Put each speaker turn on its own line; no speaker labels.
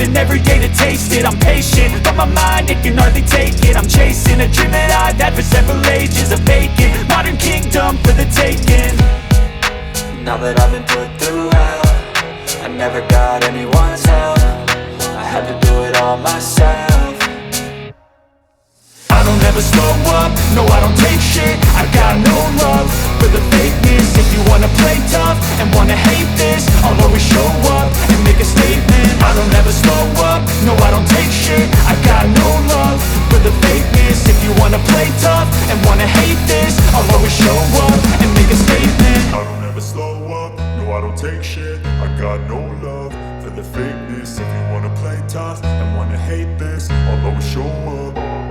it, and every day to taste it. I'm patient, but my mind, it can hardly take it. I'm chasing a dream that I've had for several ages. A vacant, modern kingdom for the taking. Now that I've been put through hell, I never got anyone's help. I had to do it all myself. I don't ever slow up, no I don't take shit. I got no love for the fakeness. If you wanna play tough and wanna hate this, I'll always show up and make a statement. I don't ever slow up, no I don't take shit. I got no love for the fakeness. If you wanna play tough and wanna hate this, I'll always show up and make a statement.
I don't ever slow up, no I don't take shit. I got no love for the fakeness. If you wanna play tough and wanna hate this, I'll always show up.